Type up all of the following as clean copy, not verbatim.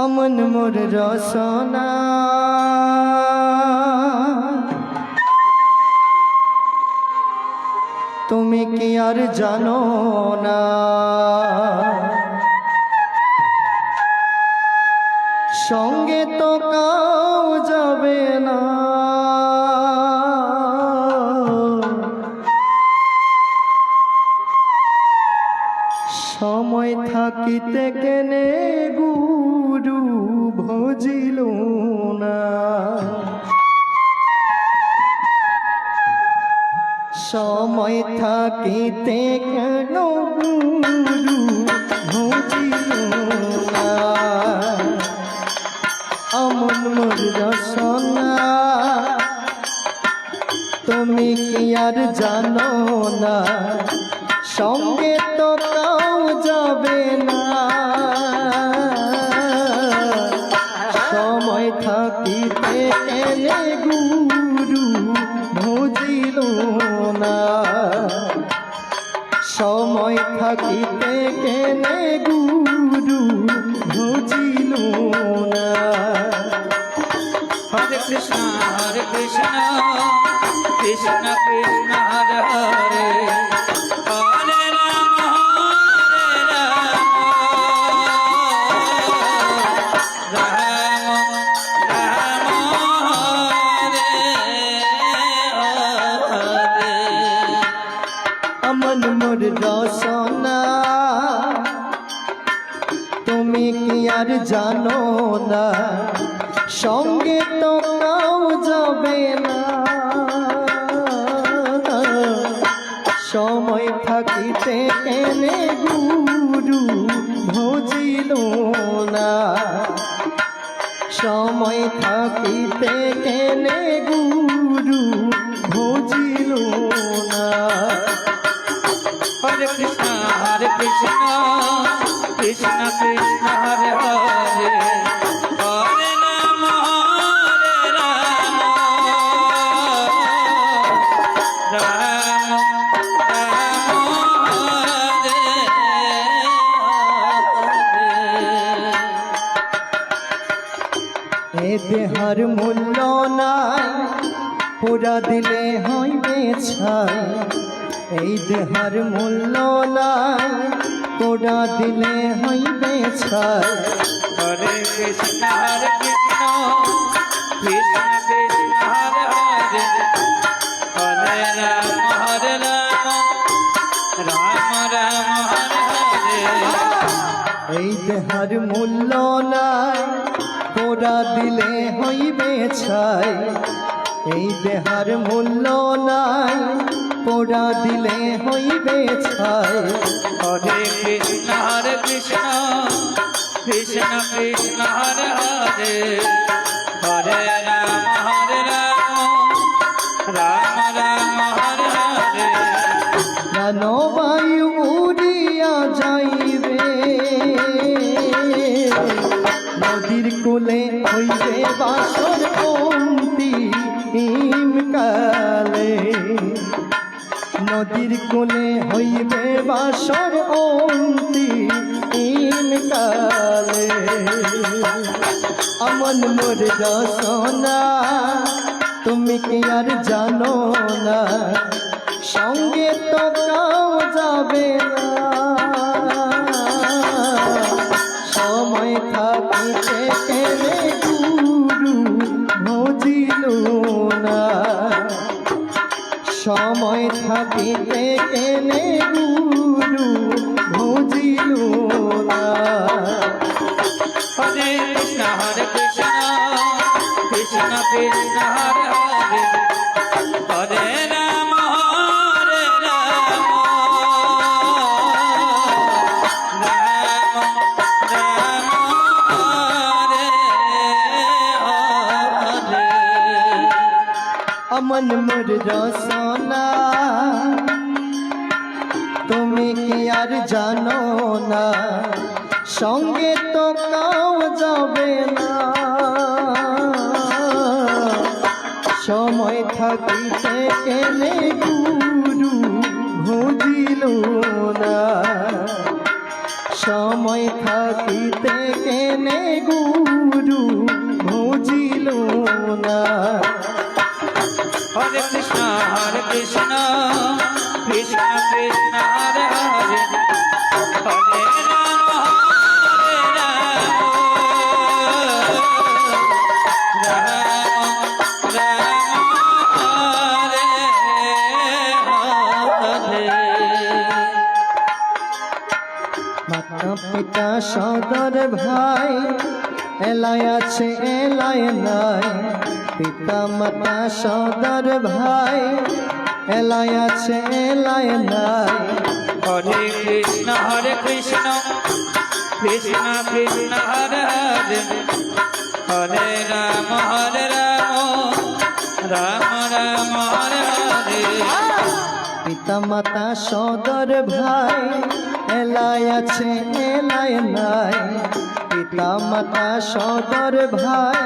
অমন মোর রসনা তুমি কি আর জানো না, সঙ্গে তো কাউ যাবে না। সময় থাকিতে কেনে গুরু ভজিল না, সময় থাকিতে কেন গুরু ভজিল না। অমন মোর রসনা তুমি কি আর জানো না, সঙ্গে তো কাউ যাবে না। সময় থাকিতে কেনে গুরু ভজিল না, সময় থাকিতে কেনে গুরু ভজিল না। হরে কৃষ্ণ কৃষ্ণ কৃষ্ণ হরে হরে, হরে রাম রাম রাম হরে হরে। অমন মোর রসনা তুমি কি আর জানো না, সঙ্গে তো কাউ যাবে না। সময় থাকিতে কেনে গুরু ভজিল না, সময় থাকিতে কেনে গুরু ভজিল না। হরে কৃষ্ণ কৃষ্ণ কৃষ্ণ হরে হরে, হরে রাম রাম রাম হরে হরে। এ দেহার মূল্য নাই, পুরা দিলে হইবে ছাই। এই দেহার মূল্য নাই, পুরা দিলে হইবে ছাই। হরে কৃষ্ণ কৃষ্ণ কৃষ্ণ হরে হরে, হরে রাম রাম রাম হরে হরে। এই দেহার মূল্য নাই, পুরা দিলে হইবে ছাই। এই দেহার মূল্য নাই, পুরা দিলে হইবে ছাই। হরে কৃষ্ণ কৃষ্ণ কৃষ্ণ হরে হরে, হরে রাম রাম রাম হরে হরে। প্রাণবায়ু উড়িয়া যাইবে, নদীর কূলে হইবে বাসর অন্তিম কালে। নদীর কূলে হইবে বাসর অন্তিম কালে। অমন মোর রসনা তুমি কি আর জানো না, সঙ্গে তো কাউ যাবে না। সময় থাকিতে কেনে গুরু ভজিল না, সময় থাকিতে কেনে গুরু ভজিল না। হরে কৃষ্ণ কৃষ্ণ কৃষ্ণ হরে হরে, হরে রাম রাম রাম হরে হরে। অমন মোর রসনা তুমি কি আর জানো না, সঙ্গে তো কাউ যাবে না। সময় থাকিতে কেনে গুরু ভজিল না, সময় থাকিতে কেনে গুরু বুঝিল না। হরে কৃষ্ণ কৃষ্ণ কৃষ্ণ হরে হরে, হরে রাম রাম রাম হরে হরে। মাতা পিতা সদর ভাই এলাই আছে এলাই নাই, পিতা মাতা সদর ভাই এলাই আছে এলাই নাই। হরে কৃষ্ণ কৃষ্ণ কৃষ্ণ হরে হরে, হরে রাম রাম রাম হরে হরে। পিতা মাতা সদর ভাই এলাই আছে এলাই নাই, পিতা মাতা সদর ভাই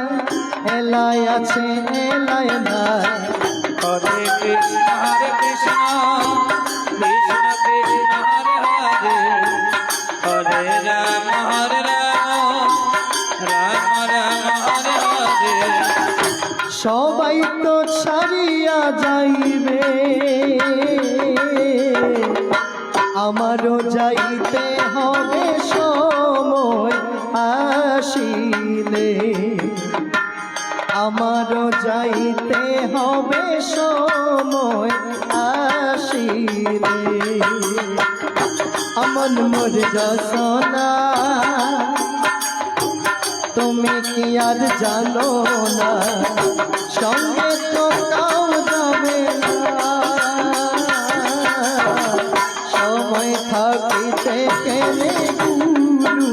এলাই আছে এলাই নাই। হরে কৃষ্ণ কৃষ্ণ কৃষ্ণ হরে হরে, হরে রাম রাম রাম হরে হরে। সবাই তো ছাড়িয়া যাইবে, আমারও যাইতে হবে সময় আসিলে, আমারও যাইতে হবে সময় আসিলে। আমন মোর রসনা তুমি কি আর জানো না, সঙ্গে তো কাউ যাবে না। সময় থাকিতে কেনে গুরু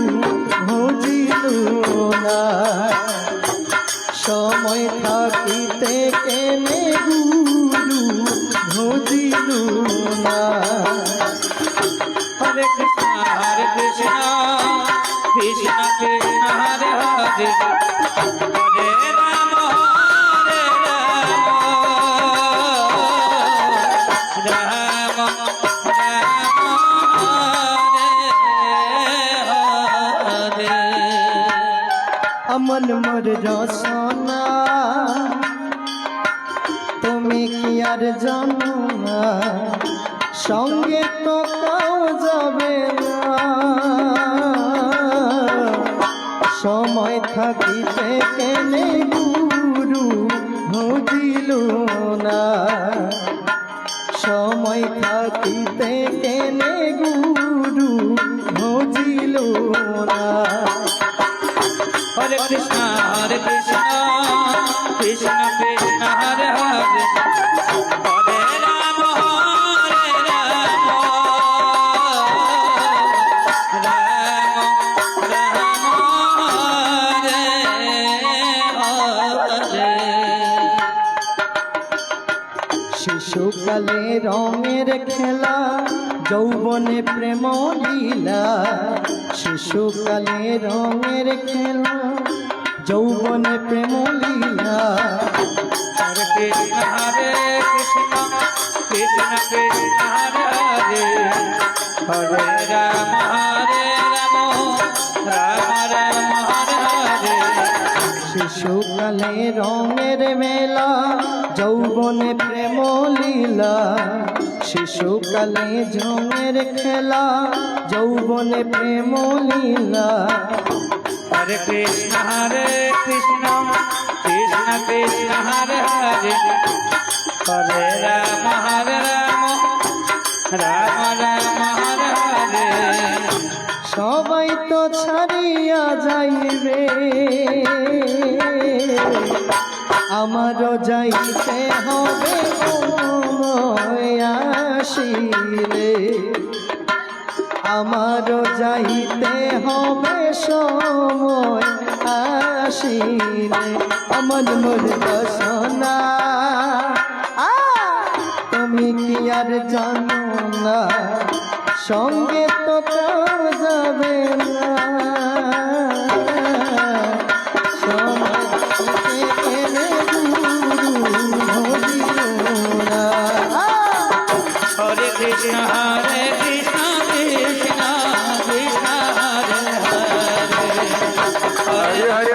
বুঝিল না, সময় থাকিতে কেনে গুরু বুঝিল না। হরে কৃষ্ণ কৃষ্ণ কৃষ্ণ হরে হরে, হরে রাম রাম রাম হরে হরে। আমন মোর রসনা তুমি কি আর জানো না, সঙ্গে তো কাউ যাবে না। সময় থাকিতে কেনে গুরু বুঝিল না, সময় থাকিতে কেনে গুরু বুঝিল না। হরে কৃষ্ণ কৃষ্ণ কৃষ্ণ হরে হরে, হরে রাম রাম রাম হরে হরে। শিশুকালে রঙের খেলা যৌবনে প্রেম লীলা, শিশুকালে রঙের খেলা যৌবনে প্রেম লীলা। হরে কৃষ্ণ কৃষ্ণ কৃষ্ণ হরে হরে, হরে রাম রাম হরে হরে। শিশুকালে রঙের মেলা যৌবনে প্রেম লীলা, শিশুকালে রঙের খেলা যৌবনে প্রেম লীলা। হরে কৃষ্ণ কৃষ্ণ কৃষ্ণ হরে হরে, হরে রাম রাম হরে হরে। সবাই তো ছাড়িয়া যাইবে, আমারও যাইতে হবে সময় আসিলে, আমারও যাইতে হবে সময় আসিলে। আমন মোর রসনা তুমি কি আর জানো না, সঙ্গে তো কেউ যাবে না। সময় থেকে গুরু ভজিল না। হরে কৃষ্ণ কৃষ্ণ কৃষ্ণ হরে হরে